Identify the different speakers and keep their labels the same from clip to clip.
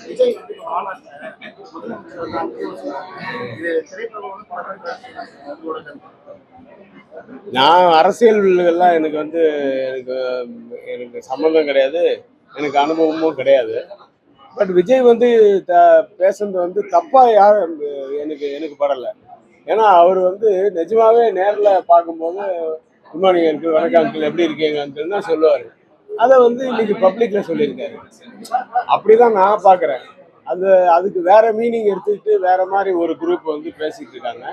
Speaker 1: விஜய் வந்து இப்ப மாநாட்டுல முதலமைச்சர் வந்து அங்கேயும் சொன்னாங்க. இது திரைப்படம் படம்
Speaker 2: நான் அரசியல்லாம் எனக்கு வந்து எனக்கு எனக்கு சம்மந்தம் கிடையாது, எனக்கு அனுபவமும் கிடையாது. பட் விஜய் வந்து பேசுறது வந்து தப்பா யாரும் எனக்கு எனக்கு படலை. ஏன்னா அவர் வந்து நிஜமாவே நேரில் பார்க்கும்போது குட் மார்னிங் அங்கிள், வணக்கம் அங்கிள், எப்படி இருக்கீங்க அங்கிள் தான் சொல்லுவார். அதை வந்து இன்னைக்கு பப்ளிக்ல சொல்லியிருக்காரு. அப்படிதான் நான் பார்க்குறேன். அதுக்கு வேற மீனிங் எடுத்துக்கிட்டு வேற மாதிரி ஒரு குரூப் வந்து பேசிட்டு இருக்காங்க.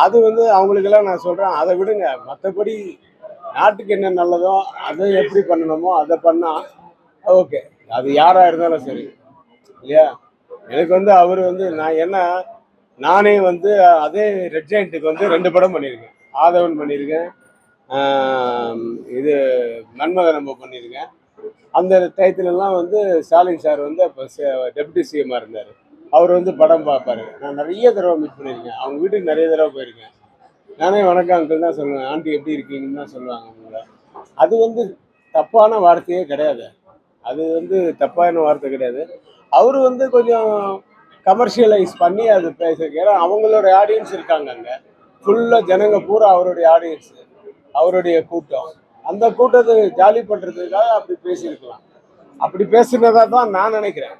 Speaker 2: அது வந்து அவங்களுக்கெல்லாம் நான் சொல்றேன், அதை விடுங்க. மற்றபடி நாட்டுக்கு என்ன நல்லதோ அதை எப்படி பண்ணணுமோ அதை பண்ணா ஓகே. அது யாரா இருந்தாலும் சரி இல்லையா. எனக்கு வந்து அவர் வந்து நானே வந்து அதே ரெட் ஜெயண்ட்டுக்கு வந்து 2 படம் பண்ணியிருக்கேன். ஆதவன் பண்ணியிருக்கேன், இது மன்மத நம்ம பண்ணியிருக்கேன். அந்த டயத்துலலாம் வந்து ஸ்டாலின் சார் வந்து அப்போ டெப்யூட்டி சிஎம்மாக இருந்தார். அவர் வந்து படம் பார்ப்பாரு. நான் நிறைய தடவை மீட் பண்ணியிருக்கேன், அவங்க வீட்டுக்கு நிறைய தடவை போயிருக்கேன். நானே வணக்கம் அங்கிள் தான் சொல்லுவேன், ஆண்டி எப்படி இருக்கீங்கன்னு தான் சொல்லுவாங்க அவங்க. அது வந்து தப்பான வார்த்தையே கிடையாது. அது வந்து தப்பான வார்த்தை கிடையாது. அவர் வந்து கொஞ்சம் கமர்ஷியலைஸ் பண்ணி அது பேசுறதுக்கு, ஏன்னா அவங்களோட ஆடியன்ஸ் இருக்காங்க அங்கே. ஃபுல்லாக ஜனங்க பூரா அவருடைய ஆடியன்ஸ், அவருடைய கூட்டம். அந்த கூட்டத்தை ஜாலி பண்ணுறதுக்காக அப்படி பேசியிருக்கலாம். அப்படி பேசுனதா தான் நான் நினைக்கிறேன்.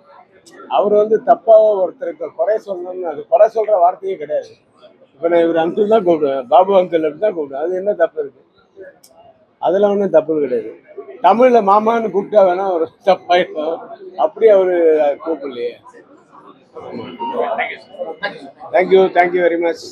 Speaker 2: அவர் வந்து தப்பாக ஒருத்தருக்கு குறை சொல்லணும்னு, அது குறை சொல்கிற வார்த்தையே கிடையாது. இப்போ நான் இவர் அங்கிள் தான் கூப்பிடுவேன், பாபு அங்கிள் அப்படி தான் கூப்பிடுவேன். அது என்ன தப்பு இருக்கு? அதில் ஒன்றும் தப்பு கிடையாது. தமிழில் மாமான்னு கூப்பிட்டா வேணா ஒரு தப்பாயிடும். அப்படி அவர் கூப்பிடலையே. Thank you very much.